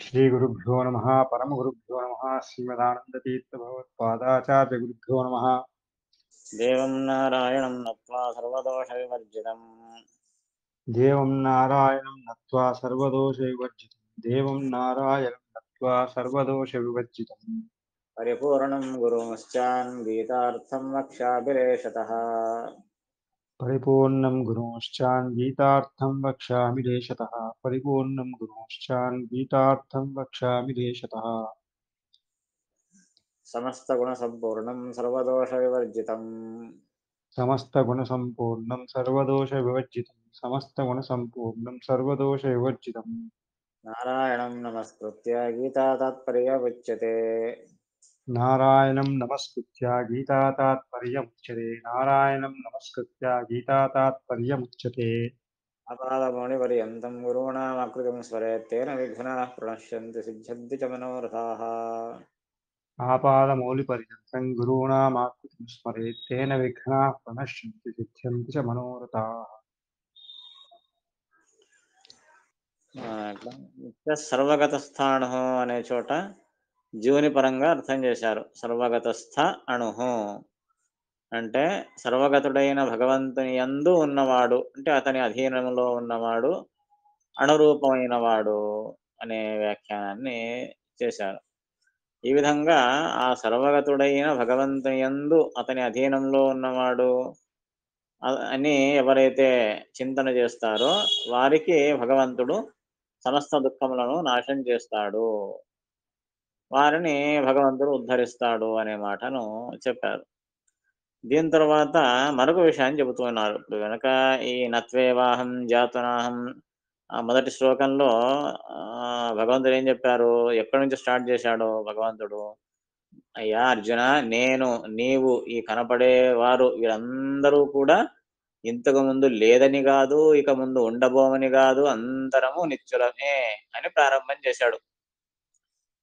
श्रीगुरुभ्यो नमः परमगुरुभ्यो नमः श्रीमदानन्दतीर्थभगवत्पादाचार्यगुरुभ्यो नमः। देवं नारायणं नत्वा सर्वदोषविवर्जितम् देवं नारायणं नत्वा सर्वदोषविवर्जितं देवं नारायणं नत्वा सर्वदोषविवर्जितम् परिपूर्णं गुरुंश्चान् गीतार्थं वक्ष्याभिलेषतः। परिपूर्णं गुरुंश्चान् गीतार्थं वक्ष्यामि देशतः परिपूर्णं गुरुंश्चान् गीतार्थं वक्ष्यामि देशतः समस्तगुणसम्पूर्णं सर्वदोषविवर्जितम् समस्तगुणसम्पूर्णं सर्वदोषविवर्जितं समस्तगुणसम्पूर्णं सर्वदोषविवर्जितम् नारायणं नमस्कृत्य गीतातात्पर्यमुच्यते। नारायणं नमस्कृत्य गीतातात्पर्यमुच्यते नारायणं नमस्कृत्य गीतातात्पर्यमुच्यते अपादमौलिपर्यन्तं गुरूणामाकृतिं स्मरेत् तेन विघ्नाः प्रणश्यन्ति सिद्ध्यन्ति च मनोरथाः। आपादमौलिपर्यन्तं गुरूणामाकृतिं स्मरेत् तेन विघ्नाः प्रणश्यन्ति सिद्ध्यन्ति च मनोरथाः సర్వగతస్థాణు అనే చోట జీవుని పరంగా అర్థం చేశారు. సర్వగతస్థ అణుహు అంటే సర్వగతుడైన భగవంతుని యందు ఉన్నవాడు, అంటే అతని అధీనంలో ఉన్నవాడు, అణురూపమైన వాడు అనే వ్యాఖ్యానాన్ని చేశారు. ఈ విధంగా ఆ సర్వగతుడైన భగవంతుని యందు అతని అధీనంలో ఉన్నవాడు అని ఎవరైతే చింతన చేస్తారో వారికి భగవంతుడు సమస్త దుఃఖములను నాశనం చేస్తాడు, వారిని భగవంతుడు ఉద్ధరిస్తాడు అనే మాటను చెప్పారు. దీని తర్వాత మరొక విషయాన్ని చెబుతున్నారు. ఇప్పుడు వెనక ఈ నత్వేవాహం జాతునాహం మొదటి శ్లోకంలో భగవంతుడు ఏం చెప్పారు, ఎక్కడి నుంచి స్టార్ట్ చేశాడో భగవంతుడు, అయ్యా అర్జున, నేను నీవు ఈ కనపడే వారు వీరందరూ కూడా ఇంతకు ముందు లేదని కాదు, ఇక ముందు ఉండబోమని కాదు, అందరము నిత్యులమే అని ప్రారంభం చేశాడు.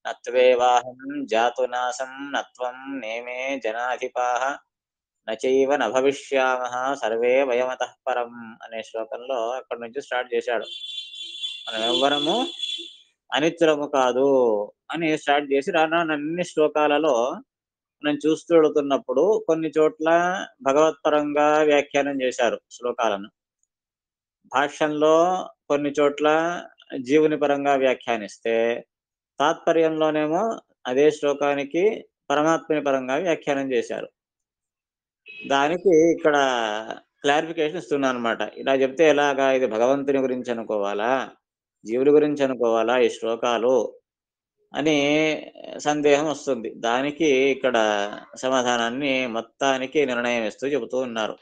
నత్వేవాహం జాతునాసం నత్వం నేమే జనాధిపాహ నచైవ నభవిష్యామః సర్వే వయమతః పరం అనే శ్లోకంలో అక్కడి నుంచి స్టార్ట్ చేశాడు. మనం ఎవ్వరము అనిత్యులము కాదు అని స్టార్ట్ చేసి రానన్ని శ్లోకాలలో మనం చూస్తూ వెళుతున్నప్పుడు కొన్ని చోట్ల భగవత్పరంగా వ్యాఖ్యానం చేశారు శ్లోకాలను. భాష్యంలో కొన్ని చోట్ల జీవుని పరంగా వ్యాఖ్యానిస్తే, తాత్పర్యంలోనేమో అదే శ్లోకానికి పరమాత్మని పరంగా వ్యాఖ్యానం చేశారు. దానికి ఇక్కడ క్లారిఫికేషన్ ఇస్తున్నా అనమాట. ఇలా చెప్తే ఎలాగా, ఇది భగవంతుని గురించి అనుకోవాలా, జీవుడి గురించి అనుకోవాలా ఈ శ్లోకాలు అని సందేహం వస్తుంది. దానికి ఇక్కడ సమాధానాన్ని మొత్తానికి నిర్ణయం ఇస్తూ చెబుతూ ఉన్నారు.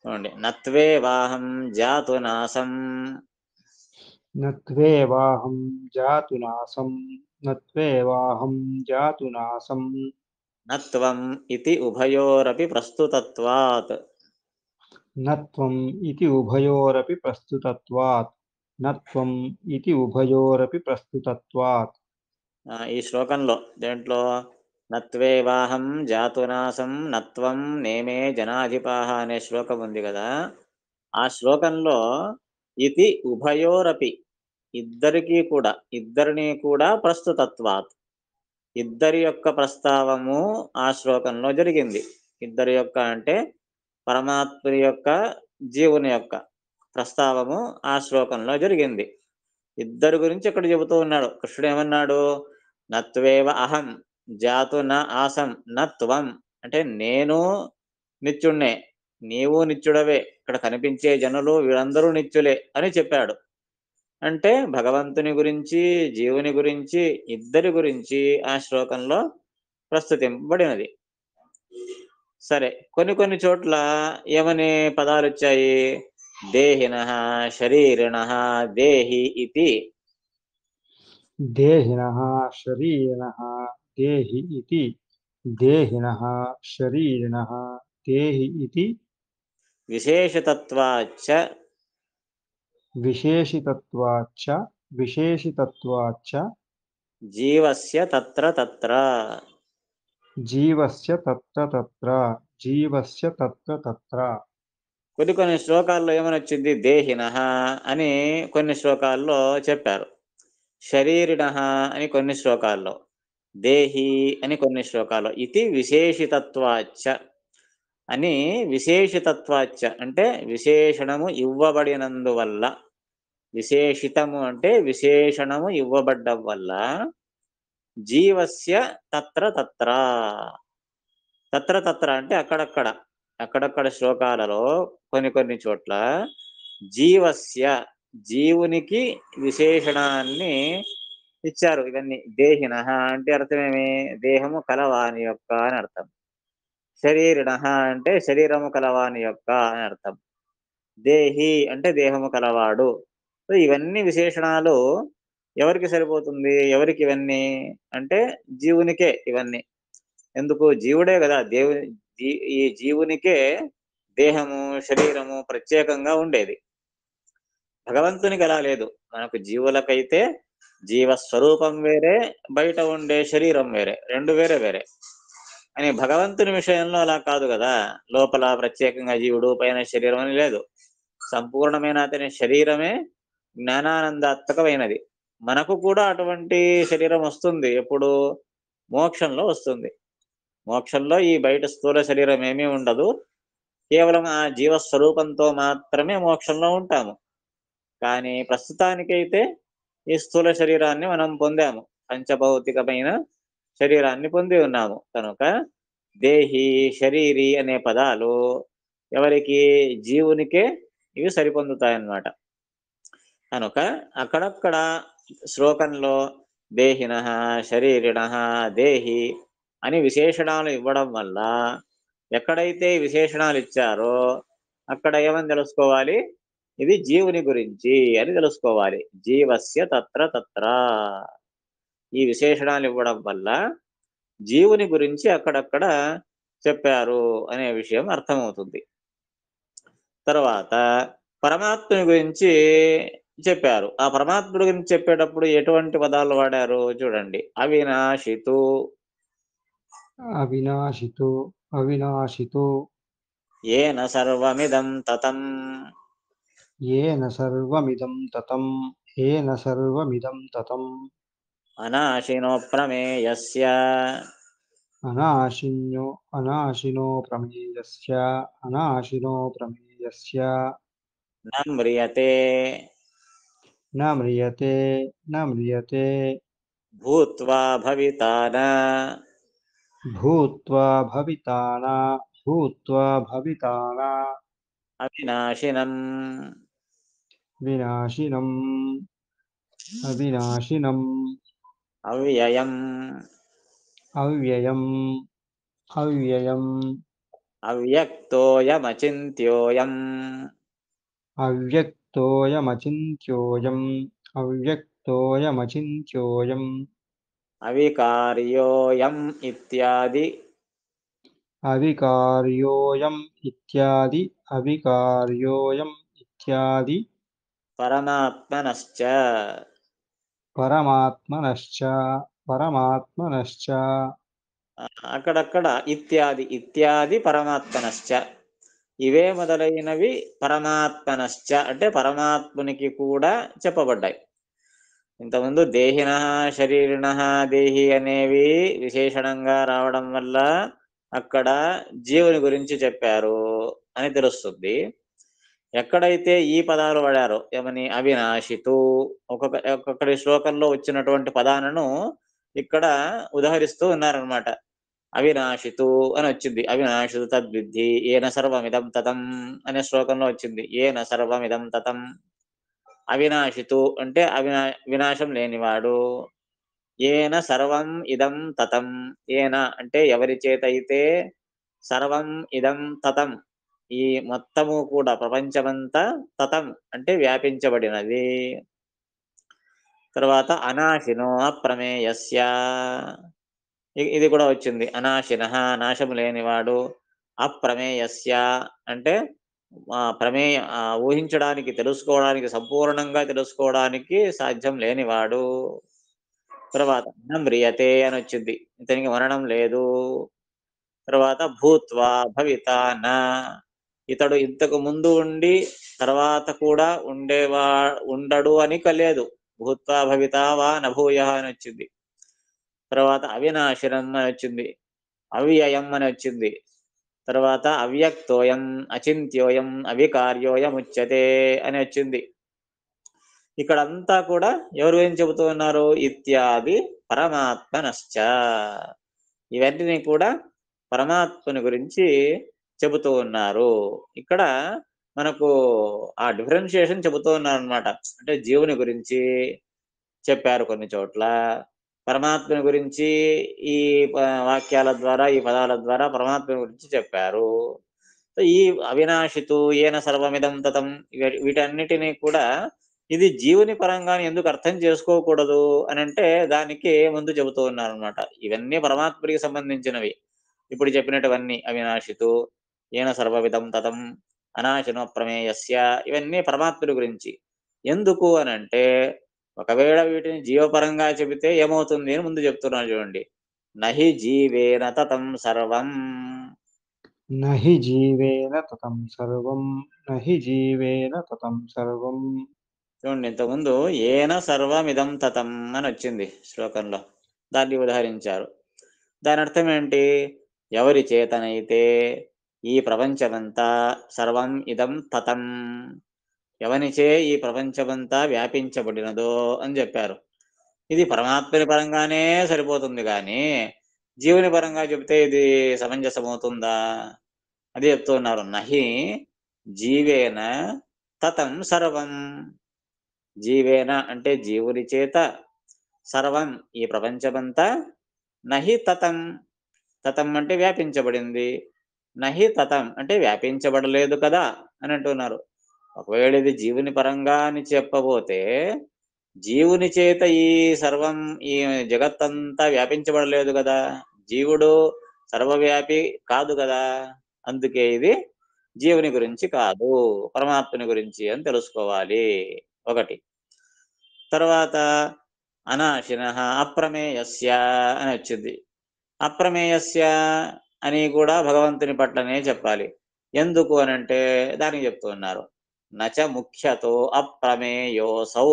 చూడండి, నత్వే వాహం జాతు నాసం నత్వేవాహం జాతునాసం నత్వేవాహం జాతునాసం నత్వం ఇతి ఉభయోరపి ప్రస్తుతత్వాత్ నత్వం ఇతి ఉభయోరపి ప్రస్తుతత్వాత్ నత్వం ఇతి ఉభయోరపి ప్రస్తుతత్వాత్ ఈ శ్లోకంలో దేంట్లో నత్వేవాహం జాతునాసం నత్వం నేమే జనాధిపాహ అనే శ్లోకం ఉంది కదా, ఆ శ్లోకంలో ఇది ఉభయోరపి ఇద్దరికీ కూడా, ఇద్దరిని కూడా ప్రస్తుతత్వాత్ ఇద్దరి యొక్క ప్రస్తావము ఆ శ్లోకంలో జరిగింది. ఇద్దరి యొక్క అంటే పరమాత్మ యొక్క జీవుని యొక్క ప్రస్తావము ఆ శ్లోకంలో జరిగింది. ఇద్దరు గురించి ఇక్కడ చెబుతూ ఉన్నాడు. కృష్ణుడు ఏమన్నాడు, నత్వేవ అహం జాతు న ఆసం నత్వం, అంటే నేను నిత్యుణ్ణే, నీవు నిత్యుడవే, ఇక్కడ కనిపించే జనులు వీళ్ళందరూ నిత్యులే అని చెప్పాడు. అంటే భగవంతుని గురించి జీవుని గురించి ఇద్దరి గురించి ఆ శ్లోకంలో ప్రస్తుతింపబడినది. సరే, కొన్ని కొన్ని చోట్ల ఏమని పదాలు వచ్చాయి, దేహినః శరీరిణః దేహి ఇతి. దేహినః శరీరిణః దేహి ఇతి దేహినః శరీరిణః దేహి ఇతి విశేషతత్వాచ్చ విశేషితత్వాచ్చ విశేషితత్వాచ్చ జీవస్య తత్ర తత్ర. జీవస్య తత్ర తత్ర జీవస్య తత్ర తత్ర కొన్ని కొన్ని శ్లోకాల్లో ఏమని వచ్చింది, దేహినః అని కొన్ని శ్లోకాల్లో చెప్పారు. శరీరిణః అని కొన్ని శ్లోకాల్లో, దేహి అని కొన్ని శ్లోకాల్లో, ఇది విశేషితత్వాచ్చ అని, విశేషితత్వాచ్చ అంటే విశేషణము ఇవ్వబడినందువల్ల, విశేషితము అంటే విశేషణము ఇవ్వబడ్డం వల్ల, జీవస్య తత్ర తత్ర, తత్ర తత్ర అంటే అక్కడక్కడ, అక్కడక్కడ శ్లోకాలలో కొన్ని కొన్ని చోట్ల జీవస్య, జీవునికి విశేషణాన్ని ఇచ్చారు. ఇవన్నీ దేహినః అంటే అర్థమేమి? దేహము కలవాని యొక్క అని అర్థం. శరీరిణః అంటే శరీరము కలవాని యొక్క అని అర్థం. దేహి అంటే దేహము కలవాడు. సో ఇవన్నీ విశేషణాలు ఎవరికి సరిపోతుంది? ఎవరికి ఇవన్నీ? అంటే జీవునికే ఇవన్నీ. ఎందుకు? జీవుడే గదా! ఈ జీవునికే దేహము, శరీరము ప్రత్యేకంగా ఉండేది. భగవంతునికి అలా లేదు. మనకు జీవులకైతే జీవస్వరూపం వేరే, బయట ఉండే శరీరం వేరే. 2 వేరే వేరే. అని భగవంతుని విషయంలో అలా కాదు గదా! లోపల ప్రత్యేకంగా జీవుడు, పైన శరీరం అని లేదు. సంపూర్ణమైన అతని శరీరమే జ్ఞానానందాత్మకమైనది. మనకు కూడా అటువంటి శరీరం వస్తుంది. ఎప్పుడు? మోక్షంలో వస్తుంది. మోక్షంలో ఈ బయట స్థూల శరీరం ఏమీ ఉండదు. కేవలం ఆ జీవస్వరూపంతో మాత్రమే మోక్షంలో ఉంటాము. కానీ ప్రస్తుతానికైతే ఈ స్థూల శరీరాన్ని మనం పొందాము. పంచభౌతికమైన శరీరాన్ని పొంది ఉన్నాము. కనుక దేహి, శరీరి అనే పదాలు ఎవరికి? జీవునికే ఇవి సరిపొందుతాయన్నమాట. కనుక అక్కడక్కడ శ్లోకంలో దేహినః, శరీరిణః, దేహి అని విశేషణాలు ఇవ్వడం వల్ల, ఎక్కడైతే విశేషణాలు ఇచ్చారో అక్కడ ఏమని తెలుసుకోవాలి? ఇది జీవుని గురించి అని తెలుసుకోవాలి. జీవస్య తత్ర తత్ర. ఈ విశేషణాలు ఇవ్వడం వల్ల జీవుని గురించి అక్కడక్కడ చెప్పారు అనే విషయం అర్థమవుతుంది. తర్వాత పరమాత్ముని గురించి చెప్పారు. ఆ పరమాత్ముడి గురించి చెప్పేటప్పుడు ఎటువంటి పదాలు వాడారు చూడండి. అవినాశితు, అవినాశితో అవినాశితో ఏన సర్వమిదం తతం, येन सर्वमिदं ततं येन सर्वमिदं ततं అనాశినో ప్రమేయస్య, अनाशिनो प्रमेयस्य अनाशिनो प्रमेयस्य న మ్రియతే, न म्रियते భూత్వా భవితా న, भूत्वा भविता न అవినాశినం, विनाशिनम् अविनाशिनम् అవ్యయం, अव्ययम् अव्ययम् అవ్యక్తోయమచింత్యోయం, अव्यक्तोऽयमचिन्त्योऽयम् अव्यक्तोऽयमचिन्त्योऽयम् అవికార్యోయం ఇత్యాది अविकार्योऽयम् इत्यादि अविकार्योऽयम् इत्यादि పరమాత్మనశ్చ. परमात्मनश्च परमात्मनश्च అక్కడక్కడ ఇత్యాది, ఇత్యాది పరమాత్మనశ్చ, ఇవే మొదలైనవి పరమాత్మనశ్చ అంటే పరమాత్మునికి కూడా చెప్పబడ్డాయి. ఇంతకుముందు దేహినః, శరీరిణః, దేహి అనేవి విశేషణంగా రావడం వల్ల అక్కడ జీవుని గురించి చెప్పారు అని తెలుస్తుంది. ఎక్కడైతే ఈ పదాలు వాడారో ఏమని? అవినాశితు, ఒక్కొక్కటి శ్లోకంలో వచ్చినటువంటి పదాలను ఇక్కడ ఉదహరిస్తూ ఉన్నారనమాట. అవినాశితు అని వచ్చింది. అవినాశితు తద్విద్ధి ఏన సర్వమిదం తతం అనే శ్లోకంలో వచ్చింది. ఏన సర్వమిదం తతం. అవినాశితు అంటే వినాశం లేనివాడు. ఏన సర్వం ఇదం తతం. ఏన అంటే ఎవరి చేతైతే సర్వం ఇదం తతం ఈ మొత్తము కూడా ప్రపంచమంతా తతం అంటే వ్యాపించబడినది. తర్వాత అనాశినో అప్రమేయస్య, ఇది కూడా వచ్చింది. అనాశినః నాశము లేనివాడు, అప్రమేయస్య అంటే ఊహించడానికి, తెలుసుకోవడానికి, సంపూర్ణంగా తెలుసుకోవడానికి సాధ్యం లేనివాడు. తర్వాత న మ్రియతే అని వచ్చింది. ఇతనికి మరణం లేదు. తర్వాత భూత్వా భవితా న, ఇతడు ఇంతకు ముందు ఉండి తర్వాత కూడా ఉండడు అని లేదు. భూత్వా భవితా వా నభూయః అని వచ్చింది. తర్వాత అవినాశనం అని వచ్చింది. అవ్యయం అని వచ్చింది. తర్వాత అవ్యక్తోయం అచింత్యోయం అవికార్యోయం ఉచ్యతే అని వచ్చింది. ఇక్కడంతా కూడా ఎవరు ఏం చెబుతూ ఉన్నారు? ఇత్యాది పరమాత్మనశ్చ. ఇవన్నీ కూడా పరమాత్మని గురించి చెబుతూ ఉన్నారు. ఇక్కడ మనకు ఆ డిఫరెన్షియేషన్ చెబుతూ ఉన్నారనమాట. అంటే జీవుని గురించి చెప్పారు కొన్ని చోట్ల. పరమాత్మని గురించి ఈ వాక్యాల ద్వారా, ఈ పదాల ద్వారా పరమాత్మని గురించి చెప్పారు. సో, ఈ అవినాశితు ఏన సర్వమిదం తతం వీటన్నిటిని కూడా ఇది జీవుని పరంగానే ఎందుకు అర్థం చేసుకోకూడదు అనంటే దానికి ముందు చెబుతూ ఉన్నారనమాట. ఇవన్నీ పరమాత్ముడికి సంబంధించినవి. ఇప్పుడు చెప్పినటువన్నీ అవినాశితు, ఏన సర్వవిదం తతం, అనాశనో ప్రమేయస్య ఇవన్నీ పరమాత్ముడి గురించి. ఎందుకు అనంటే ఒకవేళ వీటిని జీవపరంగా చెబితే ఏమవుతుంది అని ముందు చెప్తున్నారు చూడండి. నహి జీవేన తతం సర్వం. నహి జీవేన తతం సర్వం నహి జీవేన తతం సర్వం. చూడండి ఇంతకుముందు ఏన సర్వమిదం తతం అని వచ్చింది శ్లోకంలో. దాన్ని ఉదాహరించారు. దాని అర్థం ఏంటి? ఎవరి చేతనైతే ఈ ప్రపంచమంతా సర్వం ఇదం తతం, ఎవనిచే ఈ ప్రపంచమంతా వ్యాపించబడినదో అని చెప్పారు. ఇది పరమాత్మని పరంగానే సరిపోతుంది కానీ జీవుని పరంగా చెబితే ఇది సమంజసమవుతుందా? అది చెప్తున్నారు. నహి జీవేన తతం సర్వం. జీవేన అంటే జీవుని చేత, సర్వం ఈ ప్రపంచమంతా, నహి తతం, తతం అంటే వ్యాపించబడింది, నహి తతం అంటే వ్యాపించబడలేదు కదా అని అంటున్నారు. ఒకవేళ ఇది జీవుని పరంగా అని చెప్పబోతే జీవుని చేత ఈ సర్వం ఈ జగత్తంతా వ్యాపించబడలేదు కదా, జీవుడు సర్వవ్యాపి కాదు కదా. అందుకే ఇది జీవుని గురించి కాదు, పరమాత్మని గురించి అని తెలుసుకోవాలి ఒకటి. తర్వాత అనాశిన అప్రమేయస్య అని వచ్చింది. అప్రమేయస్య అని కూడా భగవంతుని పట్లనే చెప్పాలి. ఎందుకు అనంటే దానికి చెప్తూ ఉన్నారు. నచ ముఖ్యతో అప్రమేయోసౌ.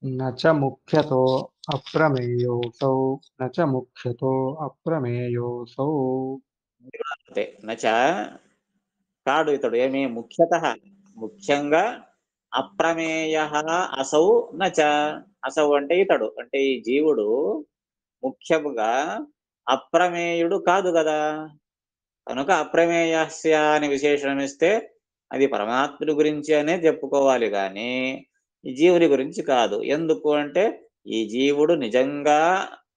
నచ ముఖ్యతో అప్రమేయోసౌ నచ ముఖ్యతో అప్రమేయోసౌ. అంతే. నచ కాడు ఇతడు ఏమి ముఖ్యతః ముఖ్యంగా, అప్రమేయ అసౌ నచ. అసౌ అంటే ఇతడు అంటే ఈ జీవుడు ముఖ్యముగా అప్రమేయుడు కాదు కదా. కనుక అప్రమేయస్య అని విశేషణం ఇస్తే అది పరమాత్ముడి గురించి అనే చెప్పుకోవాలి కానీ ఈ జీవుని గురించి కాదు. ఎందుకు అంటే ఈ జీవుడు నిజంగా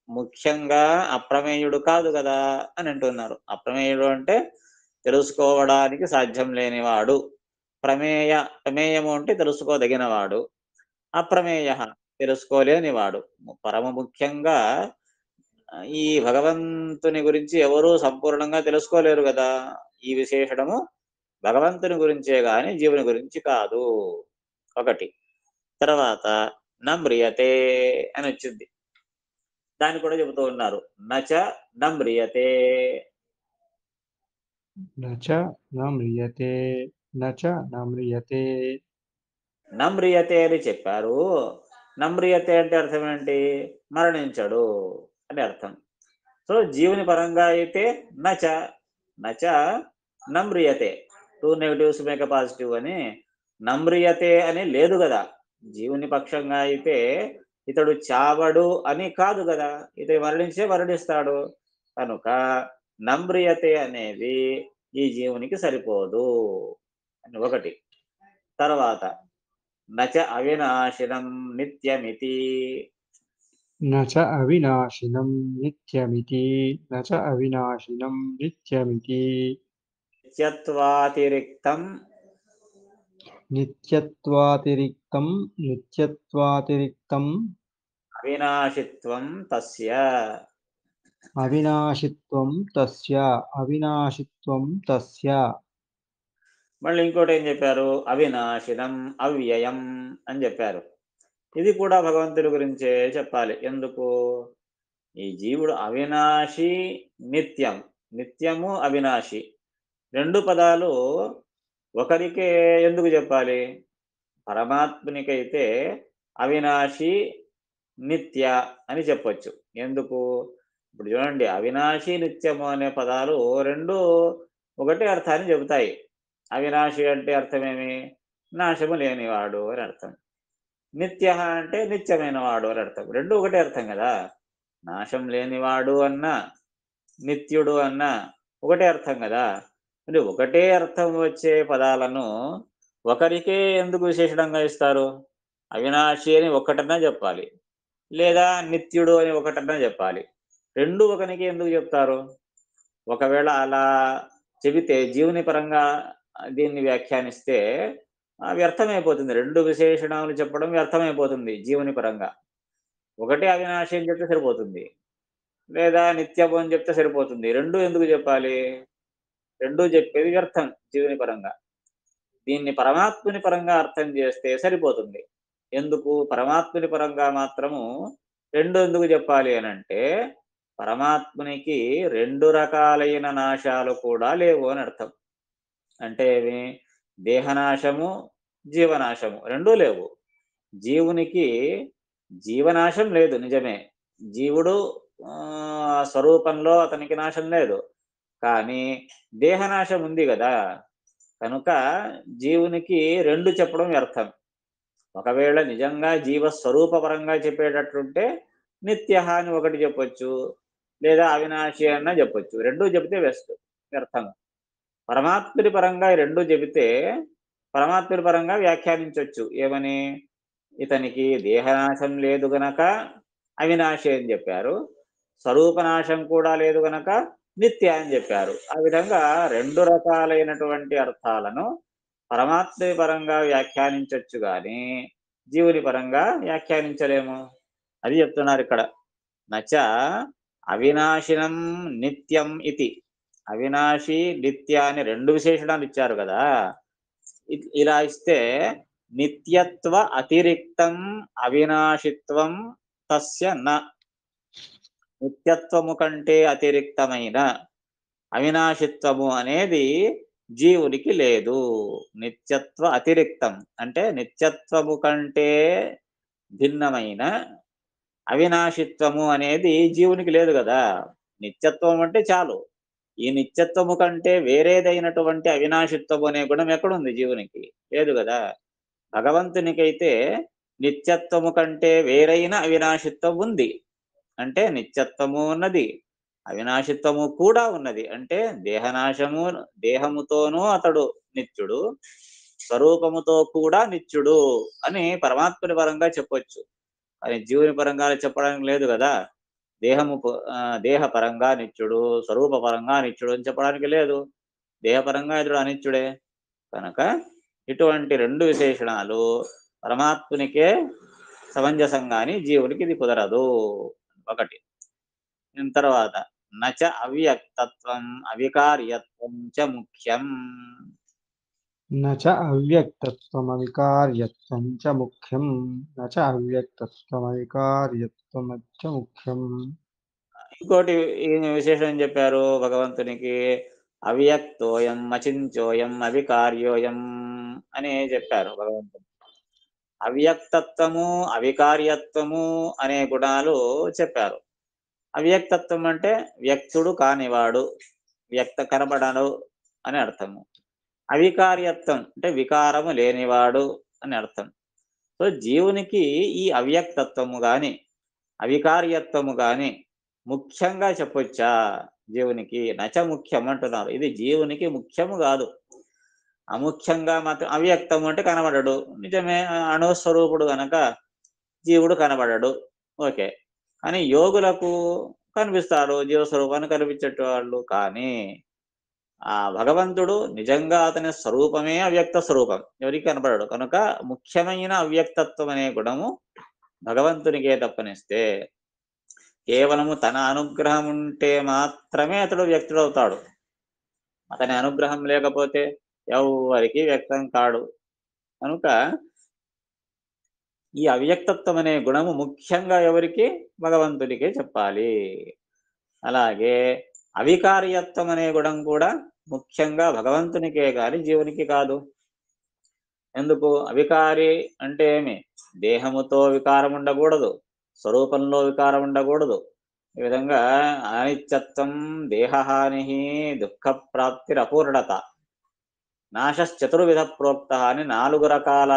ముఖ్యంగా అప్రమేయుడు కాదు కదా అని అంటున్నారు. అప్రమేయుడు అంటే తెలుసుకోవడానికి సాధ్యం లేనివాడు. ప్రమేయము అంటే తెలుసుకోదగినవాడు. అప్రమేయ తెలుసుకోలేనివాడు. పరమ ముఖ్యంగా ఈ భగవంతుని గురించి ఎవరూ సంపూర్ణంగా తెలుసుకోలేరు కదా. ఈ విశేషణము భగవంతుని గురించే గాని జీవుని గురించి కాదు ఒకటి. తర్వాత నమ్రియతే అని వచ్చింది. దాన్ని కూడా చెబుతూ ఉన్నారు. నచ నమ్రియతే. నచ నమ్రియతే నచ నమ్రియతే. నమ్రియతే అని చెప్పారు. నమ్రియతే అంటే అర్థం ఏంటి? మరణించడు అని అర్థం. సో జీవుని పరంగా అయితే నచ నచ నమ్రియతే. టూ నెగటివ్స్ మేక పాజిటివ్ అని నమ్రియతే అని లేదు కదా. జీవుని పక్షంగా అయితే ఇతడు చావడు అని కాదు కదా, ఇతడు మరణించే మరణిస్తాడు. కనుక నమ్రియతే అనేది ఈ జీవునికి సరిపోదు అని ఒకటి. తర్వాత నచ అవినాశినం నిత్యమితి. నచ అవినాశినం నిత్యమితి నచ అవినాశినం నిత్యమితి. నిత్యత్వాతిరిక్తం నిత్యత్వాతిరిక్తం నిత్యత్వాతిరిక్తం అవినాశిత్వం తస్య. అవినాశిత్వం తస్య అవినాశిత్వం తస్య. మళ్ళీ ఇంకోటి ఏం చెప్పారు? అవినాశినం అవ్యయం అని చెప్పారు. ఇది కూడా భగవంతుడి గురించే చెప్పాలి. ఎందుకు? ఈ జీవుడు అవినాశి, నిత్యం, నిత్యము అవినాశి రెండు పదాలు ఒకరికే ఎందుకు చెప్పాలి? పరమాత్మునికైతే అవినాశి, నిత్య అని చెప్పొచ్చు. ఎందుకు? ఇప్పుడు చూడండి, అవినాశి, నిత్యము అనే పదాలు రెండు ఒకటే అర్థాన్ని చెబుతాయి. అవినాశి అంటే అర్థమేమి? నాశము లేనివాడు అని అర్థం. నిత్య అంటే నిత్యమైన వాడు అని అర్థం. రెండు ఒకటే అర్థం కదా. నాశం లేనివాడు అన్నా, నిత్యుడు అన్నా ఒకటే అర్థం కదా. అంటే ఒకటే అర్థం వచ్చే పదాలను ఒకరికే ఎందుకు విశేషణంగా ఇస్తారు? అవినాశి అని ఒక్కటన్నా చెప్పాలి, లేదా నిత్యుడు అని ఒకటన్నా చెప్పాలి. రెండు ఒకనికి ఎందుకు చెప్తారు? ఒకవేళ అలా చెబితే జీవుని పరంగా దీన్ని వ్యాఖ్యానిస్తే వ్యర్థమైపోతుంది. రెండు విశేషణాలు చెప్పడం వ్యర్థమైపోతుంది జీవుని పరంగా. ఒకటే అవినాశి అని చెప్తే సరిపోతుంది, లేదా నిత్యము అని చెప్తే సరిపోతుంది. రెండు ఎందుకు చెప్పాలి? రెండు చెప్పేది వ్యర్థం జీవుని పరంగా. దీన్ని పరమాత్ముని పరంగా అర్థం చేస్తే సరిపోతుంది. ఎందుకు పరమాత్ముని పరంగా మాత్రము రెండు ఎందుకు చెప్పాలి అనంటే, పరమాత్మునికి రెండు రకాలైన నాశాలు కూడా లేవు అని అర్థం. అంటే ఏమి? దేహనాశము, జీవనాశము రెండూ లేవు. జీవునికి జీవనాశం లేదు, నిజమే. జీవుడు స్వరూపంలో అతనికి నాశం లేదు, కానీ దేహనాశం ఉంది కదా. కనుక జీవునికి రెండు చెప్పడం వ్యర్థం. ఒకవేళ నిజంగా జీవస్వరూప పరంగా చెప్పేటట్లుంటే నిత్య అని ఒకటి చెప్పొచ్చు, లేదా అవినాశి అన్న చెప్పొచ్చు. రెండూ చెబితే వ్యర్థం. పరమాత్ముడి పరంగా ఈ రెండు చెబితే పరమాత్ముడి పరంగా వ్యాఖ్యానించవచ్చు. ఏమని? ఇతనికి దేహనాశం లేదు గనక అవినాశి అని చెప్పారు, స్వరూపనాశం కూడా లేదు గనక నిత్య అని చెప్పారు. ఆ విధంగా రెండు రకాలైనటువంటి అర్థాలను పరమాత్ముడి పరంగా వ్యాఖ్యానించవచ్చు గాని జీవుని పరంగా వ్యాఖ్యానించలేము. అది చెప్తున్నారు ఇక్కడ. నచ అవినాశినం నిత్యం ఇతి. అవినాశి, నిత్య అని రెండు విశేషణాలు ఇచ్చారు కదా. ఇలా ఇస్తే నిత్యత్వ అతిరిక్తం అవినాశిత్వం తస్య న. నిత్యత్వము కంటే అతిరిక్తమైన అవినాశిత్వము అనేది జీవునికి లేదు. నిత్యత్వ అతిరిక్తం అంటే నిత్యత్వము కంటే భిన్నమైన అవినాశిత్వము అనేది జీవునికి లేదు కదా. నిత్యత్వం అంటే చాలు. ఈ నిత్యత్వము కంటే వేరేదైనటువంటి అవినాశిత్వము అనే గుణం ఎక్కడుంది జీవునికి? లేదు కదా. భగవంతునికైతే నిత్యత్వము కంటే వేరైన అవినాశిత్వం ఉంది. అంటే నిత్యత్వము ఉన్నది, అవినాశిత్వము కూడా ఉన్నది. అంటే దేహనాశము, దేహముతోనూ అతడు నిత్యుడు, స్వరూపముతో కూడా నిత్యుడు అని పరమాత్ముని పరంగా చెప్పొచ్చు. అని జీవుని పరంగా చెప్పడానికి లేదు కదా. దేహ పరంగా నిత్యుడు, స్వరూప పరంగా నిత్యుడు అని చెప్పడానికి లేదు. దేహపరంగా ఇతడు అనిత్యుడే. కనుక ఇటువంటి రెండు విశేషణాలు పరమాత్మునికే సమంజసంగాని జీవునికి ఇది కుదరదు. ఒకటి. తర్వాత నచ అవ్యక్తత్వం అవికార్యత్వం చ ముఖ్యం. न च अव्यक्तत्वमविकार्यत्वं च मुख्यं न च अव्यक्तत्वमविकार्यत्वं च मुख्यं. ఇంకోటి ఈ విశేషం ఏం చెప్పారు భగవంతునికి? అవ్యక్తోయం అచింత్యోయం అవికార్యోయం అని చెప్పారు భగవంతుడు. అవ్యక్తత్వము, అవికార్యత్వము అనే గుణాలు చెప్పారు. అవ్యక్తత్వం అంటే వ్యక్తుడు కానివాడు, వ్యక్త కనబడడు అని అర్థము. అవికార్యత్వం అంటే వికారము లేనివాడు అని అర్థం. సో జీవునికి ఈ అవ్యక్తత్వము గాని అవికార్యత్వము గాని ముఖ్యంగా చెప్పొచ్చా? జీవునికి నచ ముఖ్యం అంటున్నారు. ఇది జీవునికి ముఖ్యము కాదు, అముఖ్యంగా మాత్రం. అవ్యక్తము అంటే కనబడడు, నిజమే. అణుస్వరూపుడు గనక జీవుడు కనబడడు, ఓకే. కానీ యోగులకు కనిపిస్తాడు, జీవస్వరూపాన్ని కనిపించేవాళ్ళు. కానీ ఆ భగవంతుడు నిజంగా అతని స్వరూపమే అవ్యక్త స్వరూపం, ఎవరికి కనబడడు. కనుక ముఖ్యమైన అవ్యక్తత్వం అనే గుణము భగవంతునికే తప్పనిస్తే కేవలము తన అనుగ్రహం ఉంటే మాత్రమే అతడు వ్యక్తుడవుతాడు. అతని అనుగ్రహం లేకపోతే ఎవరికి వ్యక్తం కాడు. కనుక ఈ అవ్యక్తత్వం అనే గుణము ముఖ్యంగా ఎవరికి? భగవంతుడికే చెప్పాలి. అలాగే అవికార్యత్వం అనే గుణం కూడా ముఖ్యంగా భగవంతునికే కాని జీవునికి కాదు. ఎందుకు? అవికారి అంటే ఏమి? దేహముతో వికారం ఉండకూడదు, స్వరూపంలో వికారం ఉండకూడదు. ఈ విధంగా అనిత్యత్వం, దేహహాని, దుఃఖ ప్రాప్తిరపూర్ణత, నాశశ్చతుర్విధ ప్రోక్త అని 4 రకాల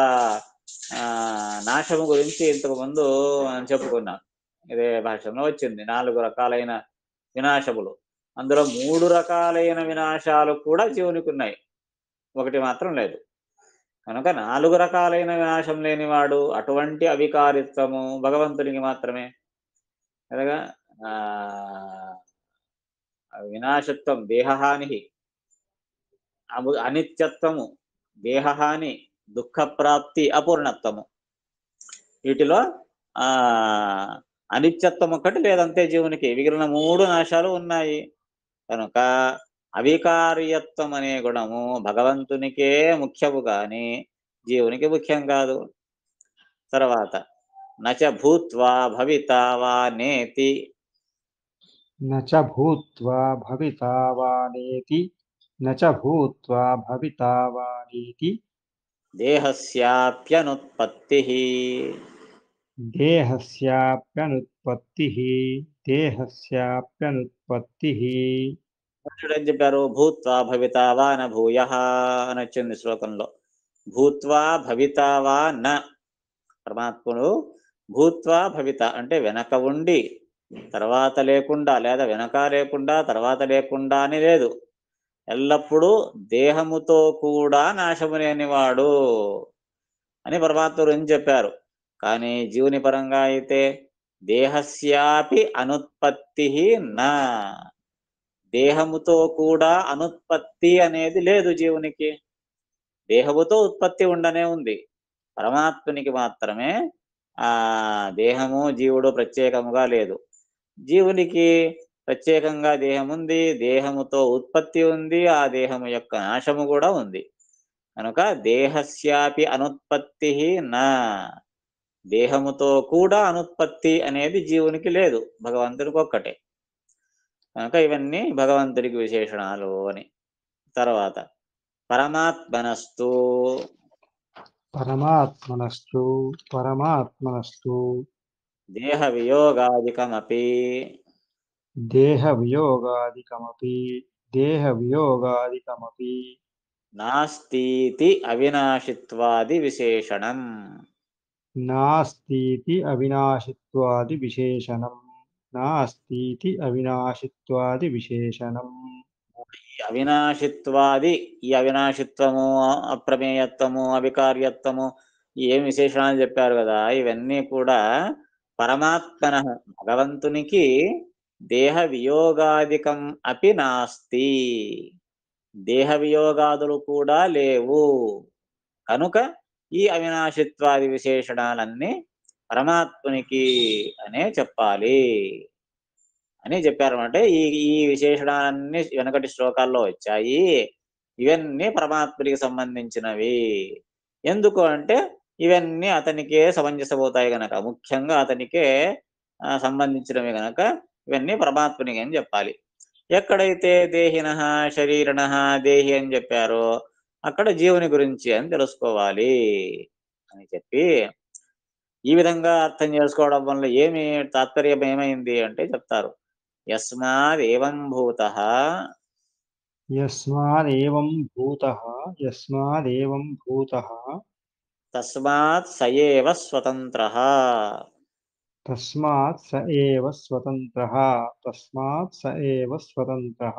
నాశము గురించి ఇంతకు ముందు మనం చెప్పుకున్నాం. ఇదే భాషలో వచ్చింది 4 రకాలైన వినాశములు. అందులో 3 రకాలైన వినాశాలు కూడా జీవునికి ఉన్నాయి, ఒకటి మాత్రం లేదు. కనుక 4 రకాలైన వినాశం లేనివాడు అటువంటి అవికారిత్వము భగవంతునికి మాత్రమే. అనగా వినాశత్వం దేహహాని, అనిత్యత్వము దేహహాని, దుఃఖప్రాప్తి, అపూర్ణత్వము. వీటిలో ఆ అనిత్యత్వం ఒక్కటి లేదంతే జీవునికి. మిగిలిన 3 నాశాలు ఉన్నాయి. కనుక అవికార్యత్వం అనే గుణము భగవంతునికే ముఖ్యము గాని జీవునికి ముఖ్యం కాదు. తర్వాత నచ భూత్వా భవితా వా నేతి, నచ భూత్వా భవితా వా నేతి, నచ భూత్వా భవితా వా నేతి, దేహస్యాప్యనుత్పత్తిః. దేహస్యాప్యనుత్పత్తిః, దేహస్యాప్యనుత్పత్తిః. ఏం చెప్పారు? భూత్వా భవితా వా న భూయః అని వచ్చింది శ్లోకంలో. భూత్వా భవితా వా న, పరమాత్ముడు భూత్వా భవిత అంటే వెనక ఉండి తర్వాత లేకుండా, లేదా వెనక లేకుండా తర్వాత లేకుండా అని లేదు. ఎల్లప్పుడూ దేహముతో కూడా నాశము లేనివాడు అని పరమాత్ముడు అని చెప్పారు. కానీ జీవుని పరంగా అయితే దేహస్యాపి అనుత్పత్తి నా, దేహముతో కూడా అనుత్పత్తి అనేది లేదు జీవునికి. దేహముతో ఉత్పత్తి ఉండనే ఉంది. పరమాత్మునికి మాత్రమే ఆ దేహము జీవుడు ప్రత్యేకముగా లేదు. జీవునికి ప్రత్యేకంగా దేహం ఉంది, దేహముతో ఉత్పత్తి ఉంది, ఆ దేహము యొక్క నాశము కూడా ఉంది. కనుక దేహస్యాపి అనుత్పత్తి నా, దేహముతో కూడా అనుత్పత్తి అనేది జీవునికి లేదు, భగవంతునికి ఒక్కటే. కనుక ఇవన్నీ భగవంతుడికి విశేషణాలు అని. తర్వాత పరమాత్మనస్తు, పరమాత్మనస్తు, పరమాత్మనస్తు దేహ వియోగాదికమపి, దేహవియోగాదికమపి, దేహవియోగాదికమపి నాస్తితి అవినాశిత్వాది విశేషణం. నాస్తితి అవినాశిత్వాది విశేషణం, నాస్తితి అవినాశిత్వాది విశేషణం. ఈ అవినాశిత్వాది, ఈ అవినాశిత్వము, అప్రమేయత్వము, అవికార్యత్వము, ఏం విశేషణాలు చెప్పారు కదా, ఇవన్నీ కూడా పరమాత్మన భగవంతునికి దేహ వియోగాదికం అపి నాస్తి, దేహ వియోగాదులు కూడా లేవు. కనుక ఈ అవినాశిత్వాది విశేషణాలన్నీ పరమాత్మునికి అనే చెప్పాలి అని చెప్పారన్నమాట. ఈ ఈ విశేషణాలన్నీ వెనకటి శ్లోకాల్లో వచ్చాయి. ఇవన్నీ పరమాత్ముడికి సంబంధించినవి. ఎందుకు అంటే ఇవన్నీ అతనికే సమంజసమవుతాయి గనక, ముఖ్యంగా అతనికే సంబంధించినవి గనక ఇవన్నీ పరమాత్మునికి అని చెప్పాలి. ఎక్కడైతే దేహినః శరీరిణః దేహి అని చెప్పారో అక్కడ జీవుని గురించి అని తెలుసుకోవాలి అని చెప్పి, ఈ విధంగా అర్థం చేసుకోవడం వల్ల ఏమి తాత్పర్యం ఏమైంది అంటే చెప్తారు. యస్మాదేవం భూతః, యస్మాదేవం భూతః, యస్మాదేవం భూతః తస్మాత్ సయేవ స్వతంత్రః, తస్మాత్ స ఏవ స్వతంత్రః, తస్మాత్ స ఏవ స్వతంత్రః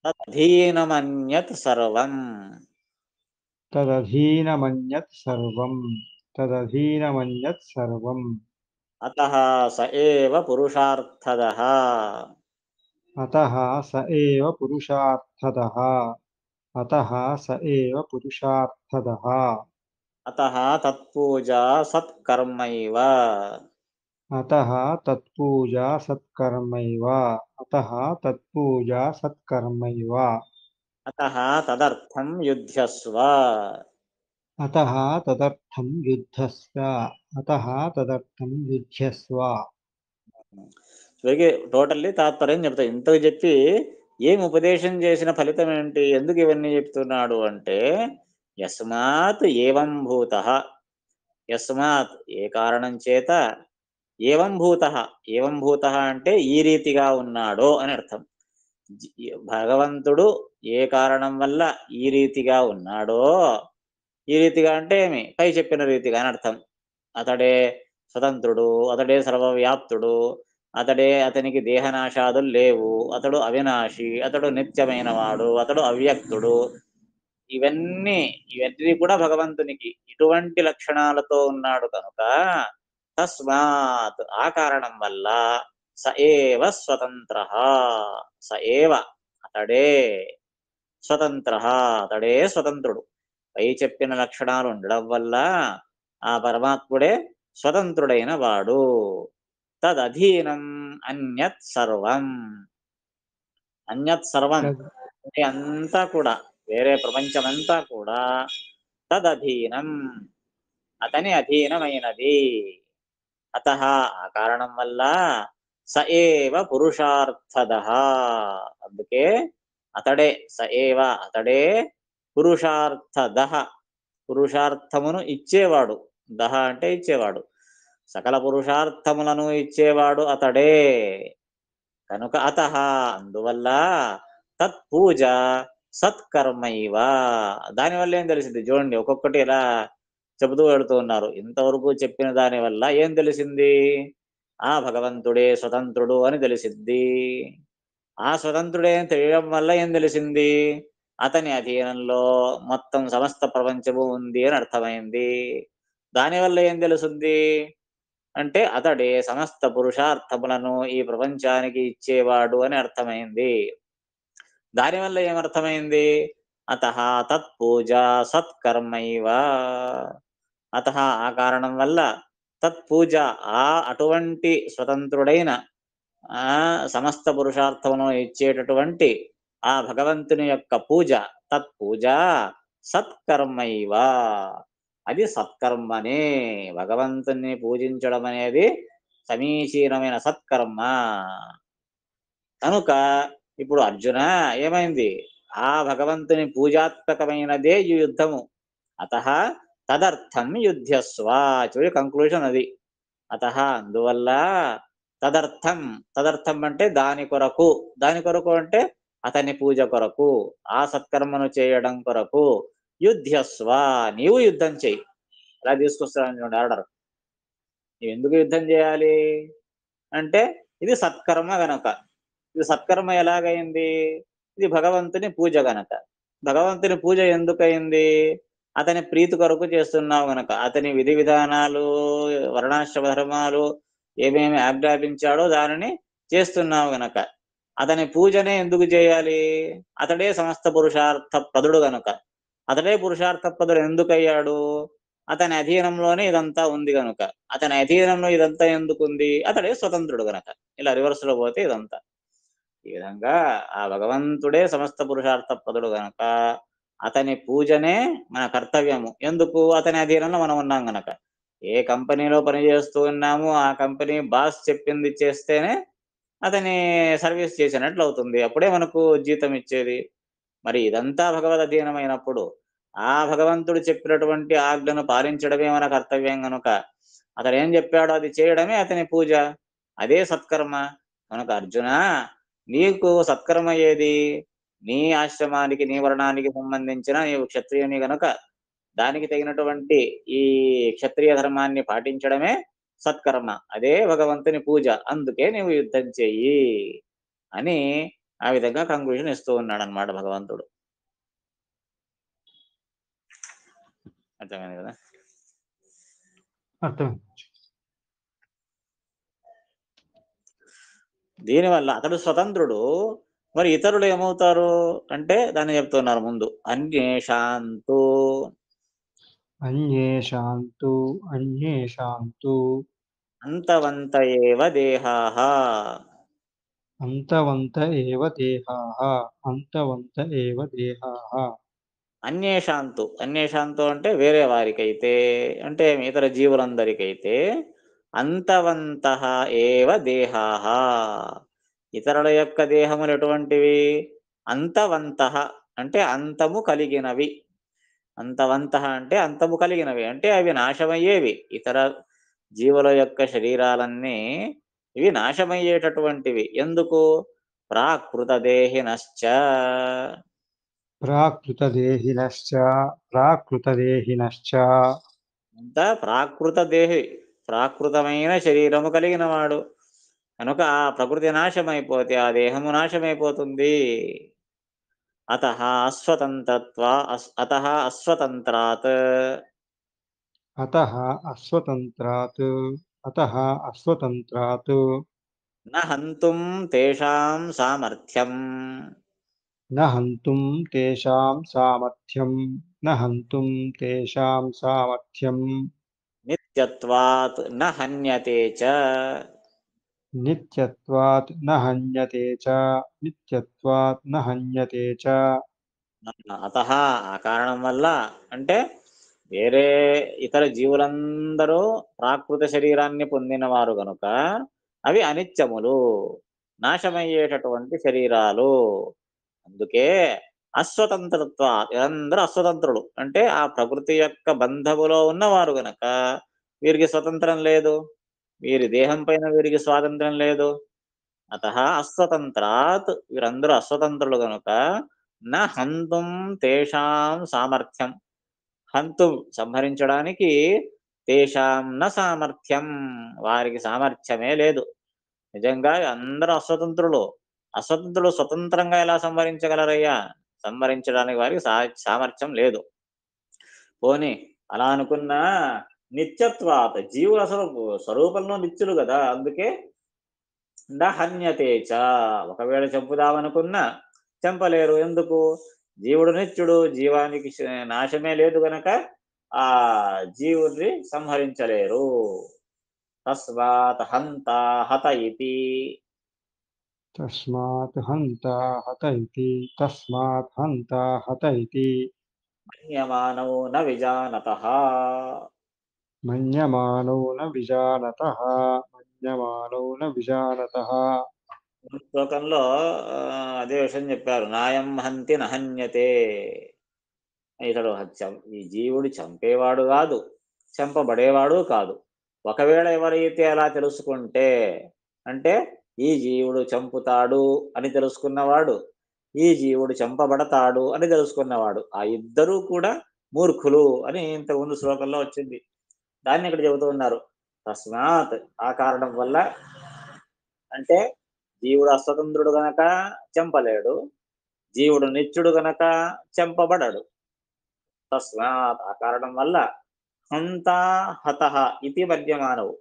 తదధీనమన్యత్ సర్వం, తదధీనమన్యత్ సర్వం, తదధీనమన్యత్ సర్వం. అతః స ఏవ పురుషార్థదః, అతః స ఏవ పురుషార్థదః, అతః స ఏవ పురుషార్థదః. అతః తత్పూజా సత్కర్మైవ, అతః తత్పూజా సత్కర్మైవ, అతః తత్పూజా సత్కర్మైవ. అతః తదర్థం యుధ్యస్వ. అతః తదర్థం యుద్ధస్వ, అతః తదర్థం యుధ్యస్వ. చివరికి టోటల్లీ తాత్పర్యం చెప్తాయి. ఇంతకు చెప్పి ఏం ఉపదేశం చేసిన ఫలితం ఏంటి, ఎందుకు ఇవన్నీ చెప్తున్నాడు అంటే యస్మాత్ ఏవం భూతః, యస్మాత్ ఏ కారణం చేత, ఏవం భూతః, ఏవం భూతః అంటే ఈ రీతిగా ఉన్నాడో అని అర్థం. భగవంతుడు ఏ కారణం వల్ల ఈ రీతిగా ఉన్నాడో, ఈ రీతిగా అంటే ఏమి, పై చెప్పిన రీతిగా అని అర్థం. అతడే స్వతంత్రుడు, అతడే సర్వవ్యాప్తుడు, అతనికి దేహనాశాదులు లేవు, అతడు అవినాశి, అతడు నిత్యమైన వాడు, అతడు అవ్యక్తుడు. ఇవన్నీ ఇవన్నీ కూడా భగవంతునికి ఇటువంటి లక్షణాలతో ఉన్నాడు కనుక తస్మాత్ ఆ కారణం వల్ల స ఏవ స్వతంత్ర, స ఏవ అతడే స్వతంత్ర, అతడే స్వతంత్రుడు. పై చెప్పిన లక్షణాలు ఉండడం వల్ల ఆ పరమాత్ముడే స్వతంత్రుడైన వాడు. తదధీనం అన్యత్ సర్వం, అన్యత్ సర్వం అంటే అంతా కూడా, వేరే ప్రపంచమంతా కూడా తదధీనం అతని అధీనమైనది. అత ఆ కారణం వల్ల స ఏవ పురుషార్థదః, అందుకే అతడే, స ఏవ అతడే పురుషార్థదః, పురుషార్థమును ఇచ్చేవాడు. దహ అంటే ఇచ్చేవాడు, సకల పురుషార్థములను ఇచ్చేవాడు అతడే కనుక అత అందువల్ల తత్పూజ సత్కర్మైవ. దానివల్ల ఏం తెలిసింది చూడండి, ఒక్కొక్కటి ఇలా చెబుతూ వెళుతూ ఉన్నారు. ఇంతవరకు చెప్పిన దాని వల్ల ఏం తెలిసింది, ఆ భగవంతుడే స్వతంత్రుడు అని తెలిసింది. ఆ స్వతంత్రుడే అని తెలియడం వల్ల ఏం తెలిసింది, అతని అధీనంలో మొత్తం సమస్త ప్రపంచము ఉంది అని అర్థమైంది. దానివల్ల ఏం తెలుస్తుంది అంటే అతడే సమస్త పురుషార్థములను ఈ ప్రపంచానికి ఇచ్చేవాడు అని అర్థమైంది. దానివల్ల ఏమర్థమైంది, అత తత్పూజ సత్కర్మైవ, అత ఆ కారణం వల్ల తత్పూజ ఆ అటువంటి స్వతంత్రుడైన ఆ సమస్త పురుషార్థమును ఇచ్చేటటువంటి ఆ భగవంతుని యొక్క పూజ, తత్పూజ సత్కర్మైవ, అది సత్కర్మనే. భగవంతుని పూజించడం అనేది సమీచీనమైన సత్కర్మ కనుక ఇప్పుడు అర్జున ఏమైంది, ఆ భగవంతుని పూజాత్మకమైనదే ఈ యుద్ధము. అత తదర్థం యుద్ధస్వ, చూడు కంక్లూషన్ అది. అత అందువల్ల తదర్థం, తదర్థం అంటే దాని కొరకు, దాని కొరకు అంటే అతని పూజ కొరకు, ఆ సత్కర్మను చేయడం కొరకు యుద్ధస్వ నీవు యుద్ధం చెయ్యి. అలా తీసుకొస్తాను ఆర్డర్. నువ్వు ఎందుకు యుద్ధం చేయాలి అంటే ఇది సత్కర్మ గనక. ఇది సత్కర్మ ఎలాగైంది, ఇది భగవంతుని పూజ గనక. భగవంతుని పూజ ఎందుకయింది, అతని ప్రీతి కొరకు చేస్తున్నావు గనక. అతని విధి విధానాలు, వర్ణాశ్రమ ధర్మాలు ఏమేమి ఆజ్ఞాపించాడో దానిని చేస్తున్నావు గనక. అతని పూజనే ఎందుకు చేయాలి, అతడే సమస్త పురుషార్థ ప్రదుడు గనుక. అతడే పురుషార్థ ప్రదుడు ఎందుకయ్యాడు, అతని అధీనంలోనే ఇదంతా ఉంది గనుక. అతని అధీనంలో ఇదంతా ఎందుకుంది, అతడే స్వతంత్రుడు గనక. ఇలా రివర్స్ లో పోతే ఇదంతా ఈ విధంగా ఆ భగవంతుడే సమస్త పురుషార్థ ప్రదుడు గనక అతని పూజనే మన కర్తవ్యము. ఎందుకు, అతని అధీనంలో మనం ఉన్నాం గనక. ఏ కంపెనీలో పనిచేస్తూ ఉన్నామో ఆ కంపెనీ బాస్ చెప్పింది చేస్తేనే అతని సర్వీస్ చేసినట్లు అవుతుంది, అప్పుడే మనకు జీతం ఇచ్చేది. మరి ఇదంతా భగవద్ అధీనమైనప్పుడు ఆ భగవంతుడు చెప్పినటువంటి ఆజ్ఞను పాలించడమే మన కర్తవ్యం గనుక అతడు ఏం చెప్పాడో అది చేయడమే అతని పూజ, అదే సత్కర్మ. కనుక అర్జున నీకు సత్కర్మ ఏది, నీ ఆశ్రమానికి నీ వర్ణానికి సంబంధించిన నీవు క్షత్రియుని గనుక దానికి తగినటువంటి ఈ క్షత్రియ ధర్మాన్ని పాటించడమే సత్కర్మ, అదే భగవంతుని పూజ. అందుకే నీవు యుద్ధం చెయ్యి అని ఆ విధంగా కంక్లూజన్ ఇస్తూ ఉన్నాడు అనమాట భగవంతుడు. అర్థమైంది కదా. అర్థమైంది. దీనివల్ల అతడు స్వతంత్రుడు. మరి ఇతరులు ఏమవుతారు అంటే దాన్ని చెప్తున్నారు ముందు, అన్యేషాంతు అన్యేషాంతు అన్యేషాంతు అంతవంత ఏవ దేహాః, అంతవంత ఏవ దేహాః అంతవంత ఏవ దేహాః అన్యేషాంతు, అన్యేషాంతు అంటే వేరే వారికైతే, అంటే ఇతర జీవులందరికైతే అంతవంతః ఏవ దేహాః, ఇతరుల యొక్క దేహములు ఎటువంటివి, అంతవంతః అంటే అంతము కలిగినవి. అంతవంతః అంటే అంతము కలిగినవి, అంటే అవి నాశమయ్యేవి. ఇతర జీవుల యొక్క శరీరాలన్నీ ఇవి నాశమయ్యేటటువంటివి. ఎందుకు? ప్రాకృతదేహినశ్చ. ప్రాకృతదేహినశ్చ ప్రాకృతదేహినశ్చ అంతా ప్రాకృత దేహి, ప్రాకృతమైన శరీరము కలిగిన వాడు కనుక ఆ ప్రకృతి నాశమైపోతే ఆ దేహము నాశమైపోతుంది. అతః అస్వతంత్రాత్ అతః అస్వతంత్రాత్ అతః అస్వతంత్రాత్ న హంతుం తేషాం సామర్థ్యం న హంతుం తేషాం సామర్థ్యం న హంతుం తేషాం సామర్థ్యం నిత్యత్వాత్ న హన్యతే చ. నిత్యత్వాత్ న హన్యతే చ నిత్యత్వాత్ న హన్యతే చ అతః ఆ కారణం వల్ల, అంటే వేరే ఇతర జీవులందరూ ప్రాకృత శరీరాన్ని పొందినవారు గనుక అవి అనిత్యములు, నాశమయ్యేటటువంటి శరీరాలు. అందుకే అస్వతంత్రత్వ, అందరూ అస్వతంత్రులు, అంటే ఆ ప్రకృతి యొక్క బంధములో ఉన్నవారు గనక వీరికి స్వతంత్రం లేదు, వీరి దేహం పైన వీరికి స్వాతంత్రం లేదు. అతః అస్వతంత్రాత్, వీరందరూ అస్వతంత్రులు గనుక న హంతుం తేషాం సామర్థ్యం, హంతుం సంహరించడానికి, తేషాం న సామర్థ్యం వారికి సామర్థ్యమే లేదు. నిజంగా అందరూ అస్వతంత్రులు. అస్వతంత్రులు స్వతంత్రంగా ఎలా సంహరించగలరయ్యా? సంహరించడానికి వారికి సామర్థ్యం లేదు. పోనీ అలా అనుకున్నా నిత్యత్వాత, జీవులు అసలు స్వరూపంలో నిత్యులు కదా, అందుకే హన్యతే చ, ఒకవేళ చంపుదామనుకున్నా చంపలేరు. ఎందుకు? జీవుడు నిత్యుడు, జీవానికి నాశమే లేదు గనక ఆ జీవుడిని సంహరించలేరు. తస్మాత్ హంత హత ఇతి. తస్మాత్ హంత హత ఇతి తస్మాత్ హంత హత ఇతి మన్యమానో న విజానతః. మన్యమానో న విజానతః మన్యమానో న విజానతః శ్లోకంలో అదే విషయం చెప్పారు. నాయం హంతి నహన్యతే. ఇతడు ఈ జీవుడు చంపేవాడు కాదు, చంపబడేవాడు కాదు. ఒకవేళ ఎవరైతే అలా తెలుసుకుంటే, అంటే ఈ జీవుడు చంపుతాడు అని తెలుసుకున్నవాడు, ఈ జీవుడు చంపబడతాడు అని తెలుసుకున్నవాడు, ఆ ఇద్దరూ కూడా మూర్ఖులు అని ఇంతకుముందు శ్లోకంలో వచ్చింది. దాన్ని ఇక్కడ చెబుతూ ఉన్నారు. తస్మాత్ ఆ కారణం వల్ల, అంటే జీవుడు అస్వతంత్రుడు గనక చంపలేడు, జీవుడు నిత్యుడు గనక చంపబడడు. తస్మాత్ ఆ కారణం వల్ల హంత హతః ఇతి మన్యమానవు.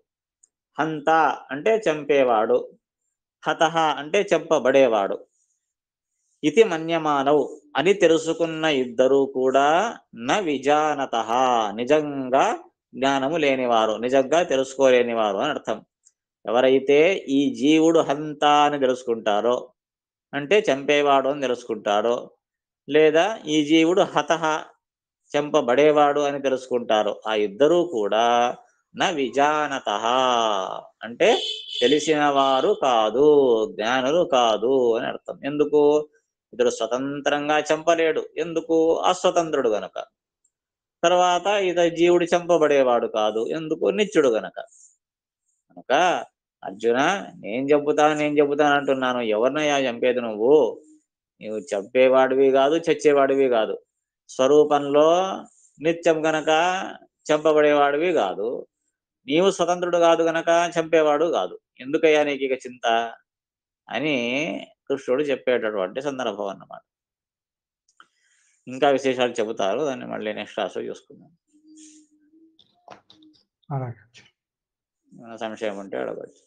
హంత అంటే చంపేవాడు, హతః అంటే చంపబడేవాడు, ఇతి మన్యమానవు అని తెలుసుకున్న ఇద్దరూ కూడా న విజానతః నిజంగా జ్ఞానము లేనివారు, నిజంగా తెలుసుకోలేనివారు అని అర్థం. ఎవరైతే ఈ జీవుడు హంత అని తెలుసుకుంటారో, అంటే చంపేవాడు అని తెలుసుకుంటారో, లేదా ఈ జీవుడు హతః చంపబడేవాడు అని తెలుసుకుంటారో, ఆ ఇద్దరూ కూడా న విజానతః అంటే తెలిసిన వారు కాదు, జ్ఞానులు కాదు అని అర్థం. ఎందుకు? ఇతడు స్వతంత్రంగా చంపలేడు. ఎందుకు? అస్వతంత్రుడు గనక. తర్వాత జీవుడు చంపబడేవాడు కాదు. ఎందుకు? నిత్యుడు గనక. కనుక అర్జున, నేను చెబుతాను అంటున్నాను. ఎవరినయ్యా చంపేది నువ్వు? నువ్వు చంపేవాడివి కాదు, చచ్చేవాడివి కాదు. స్వరూపంలో నిత్యం గనక చంపబడేవాడివి కాదు. నీవు స్వతంత్రుడు కాదు గనక చంపేవాడు కాదు. ఎందుకయ్యా నీకు ఇక చింత అని కృష్ణుడు చెప్పేటటువంటి సందర్భం అన్నమాట. ఇంకా విశేషాలు చెబుతారు, దాన్ని మళ్ళీ నెక్స్ట్ క్లాస్లో చూసుకుందాం. అలాగే సంశయం ఉంటే అడగచ్చు.